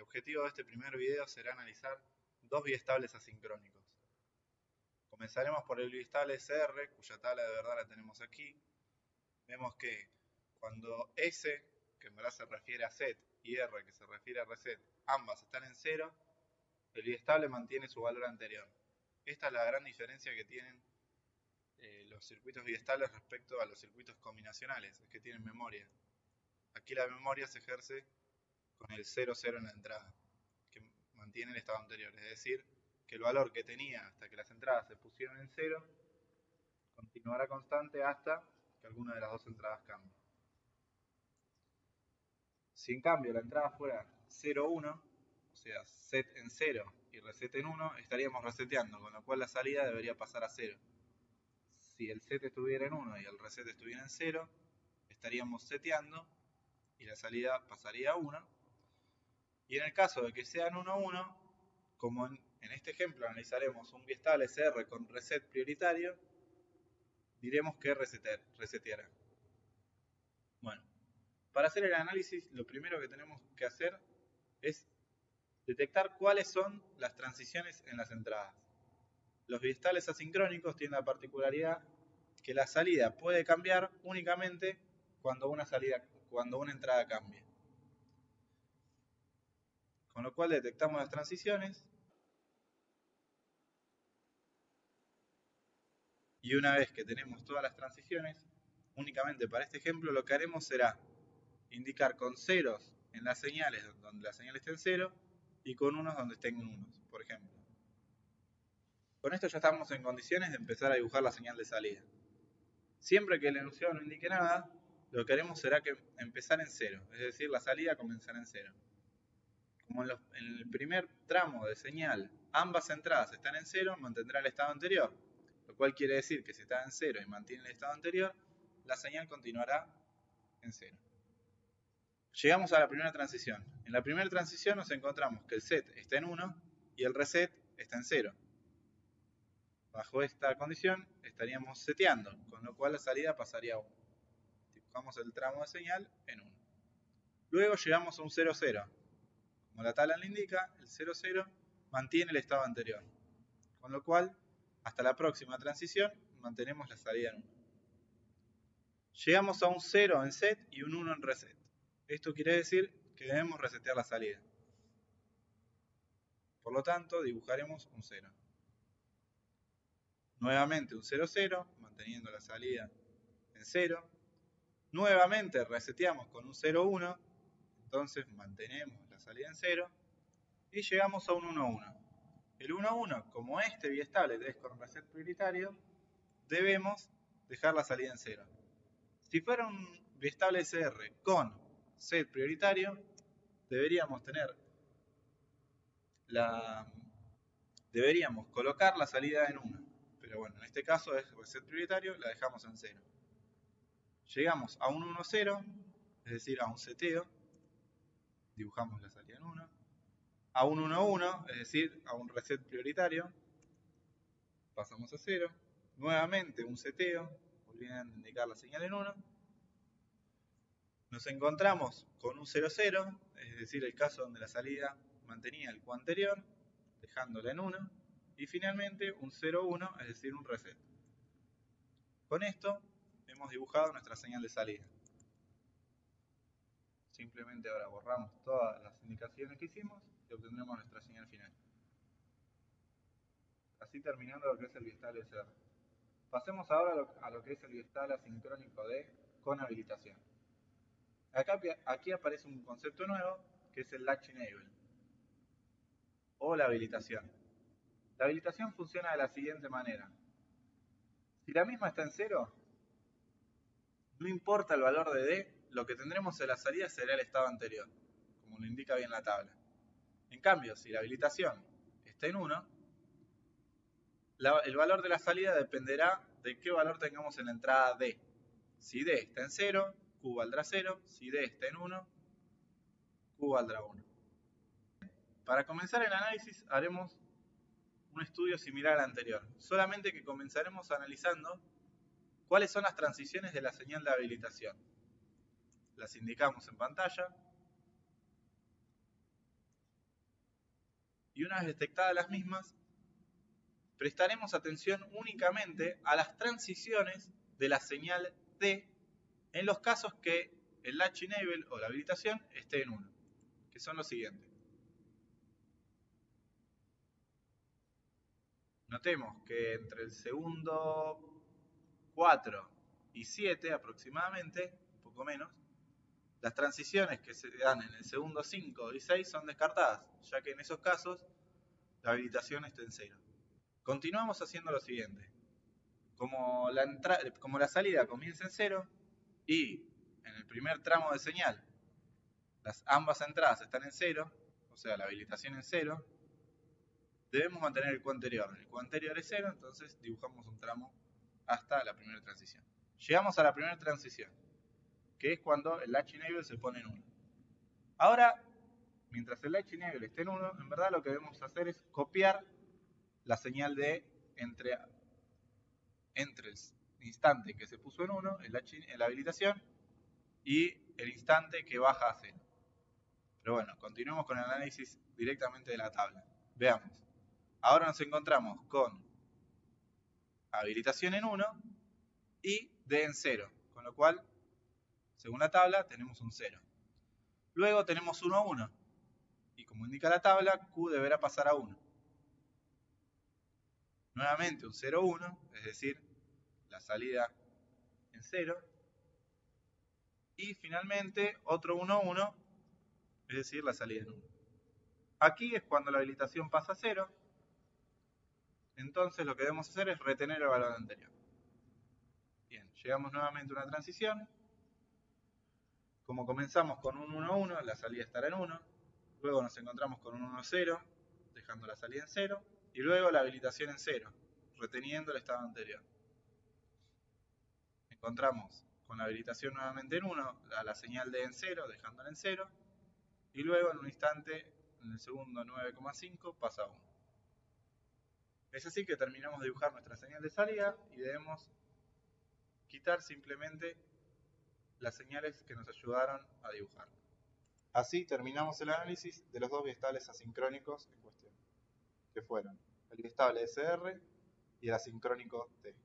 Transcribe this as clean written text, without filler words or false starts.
objetivo de este primer video será analizar dos biestables asincrónicos. Comenzaremos por el biestable SR, cuya tabla de verdad la tenemos aquí. Vemos que cuando S, que en verdad se refiere a set, y R, que se refiere a reset, ambas están en 0, el biestable mantiene su valor anterior. Esta es la gran diferencia que tienen los circuitos biestables respecto a los circuitos combinacionales, es que tienen memoria. Aquí la memoria se ejerce con el 0,0 en la entrada, que mantiene el estado anterior. Es decir, que el valor que tenía hasta que las entradas se pusieron en 0 continuará constante hasta que alguna de las dos entradas cambie. Si en cambio la entrada fuera 0,1, o sea, set en 0 y reset en 1, estaríamos reseteando, con lo cual la salida debería pasar a 0. Si el set estuviera en 1 y el reset estuviera en 0, estaríamos seteando y la salida pasaría a 1. Y en el caso de que sean 1,1, como en este ejemplo analizaremos un biestable SR con reset prioritario, diremos que reseteará. Bueno, para hacer el análisis, lo primero que tenemos que hacer es detectar cuáles son las transiciones en las entradas. Los biestables asincrónicos tienen la particularidad que la salida puede cambiar únicamente cuando una entrada cambie. Con lo cual detectamos las transiciones y una vez que tenemos todas las transiciones, únicamente para este ejemplo lo que haremos será indicar con ceros en las señales donde la señal esté en 0 y con unos donde estén en 1, por ejemplo. Con esto ya estamos en condiciones de empezar a dibujar la señal de salida. Siempre que el enunciado no indique nada, lo que haremos será que empezar en 0, es decir, la salida comenzará en 0. Como en el primer tramo de señal ambas entradas están en 0, mantendrá el estado anterior, lo cual quiere decir que si está en 0 y mantiene el estado anterior, la señal continuará en 0. Llegamos a la primera transición. En la primera transición nos encontramos que el set está en 1 y el reset está en 0. Bajo esta condición estaríamos seteando, con lo cual la salida pasaría a 1. Dibujamos el tramo de señal en 1. Luego llegamos a un 0,0. Como la tabla le indica, el 0,0 mantiene el estado anterior. Con lo cual, hasta la próxima transición, mantenemos la salida en 1. Llegamos a un 0 en set y un 1 en reset. Esto quiere decir que debemos resetear la salida. Por lo tanto, dibujaremos un 0. Nuevamente un 0,0, manteniendo la salida en 0. Nuevamente reseteamos con un 0,1, entonces mantenemos la salida en 0. Y llegamos a un 1,1. El 1,1, como este biestable es con reset prioritario, debemos dejar la salida en 0. Si fuera un biestable SR con set prioritario, deberíamos colocar la salida en 1. Pero bueno, en este caso es reset prioritario, la dejamos en 0. Llegamos a un 1,0, es decir, a un seteo, dibujamos la salida en 1. A un 1,1, es decir, a un reset prioritario, pasamos a 0. Nuevamente un seteo, olviden indicar la señal en 1. Nos encontramos con un 0,0, es decir, el caso donde la salida mantenía el Q anterior, dejándola en 1. Y finalmente un 0,1, es decir, un reset. Con esto hemos dibujado nuestra señal de salida. Simplemente ahora borramos todas las indicaciones que hicimos y obtendremos nuestra señal final. Así terminando lo que es el biestable SR. Pasemos ahora a lo que es el biestable asincrónico D con habilitación. Aquí aparece un concepto nuevo que es el latch enable o la habilitación. La habilitación funciona de la siguiente manera. Si la misma está en 0, no importa el valor de D, lo que tendremos en la salida será el estado anterior, como lo indica bien la tabla. En cambio, si la habilitación está en 1, el valor de la salida dependerá de qué valor tengamos en la entrada D. Si D está en 0, Q valdrá 0. Si D está en 1, Q valdrá 1. Para comenzar el análisis haremos un estudio similar al anterior, solamente que comenzaremos analizando cuáles son las transiciones de la señal de habilitación. Las indicamos en pantalla. una vez detectadas las mismas, prestaremos atención únicamente a las transiciones de la señal D en los casos que el latch enable o la habilitación esté en 1, que son los siguientes. Notemos que entre el segundo 4 y 7 aproximadamente, un poco menos, las transiciones que se dan en el segundo 5 y 6 son descartadas, ya que en esos casos la habilitación está en 0. Continuamos haciendo lo siguiente. Como la salida comienza en 0 y en el primer tramo de señal ambas entradas están en 0, o sea, la habilitación en 0, debemos mantener el Q anterior. El Q anterior es 0, entonces dibujamos un tramo hasta la primera transición. Llegamos a la primera transición, que es cuando el latch enable se pone en 1. Ahora, mientras el latch enable esté en 1, en verdad lo que debemos hacer es copiar la señal de entre el instante que se puso en 1, la habilitación, y el instante que baja a 0. Pero bueno, continuemos con el análisis directamente de la tabla. Veamos. Ahora nos encontramos con habilitación en 1 y D en 0, con lo cual, según la tabla, tenemos un 0. Luego tenemos 1, 1, y como indica la tabla, Q deberá pasar a 1. Nuevamente un 0, 1, es decir, la salida en 0. Y finalmente otro 1, 1, es decir, la salida en 1. Aquí es cuando la habilitación pasa a 0. Entonces lo que debemos hacer es retener el valor anterior. Bien, llegamos nuevamente a una transición. Como comenzamos con un 1, 1, la salida estará en 1. Luego nos encontramos con un 1, 0, dejando la salida en 0. Y luego la habilitación en 0, reteniendo el estado anterior. Encontramos con la habilitación nuevamente en 1, la señal D en 0, dejándola en 0. Y luego en un instante, en el segundo 9,5, pasa a 1. Es así que terminamos de dibujar nuestra señal de salida y debemos quitar simplemente las señales que nos ayudaron a dibujar. Así terminamos el análisis de los dos biestables asincrónicos en cuestión, que fueron el biestable SR y el asincrónico T.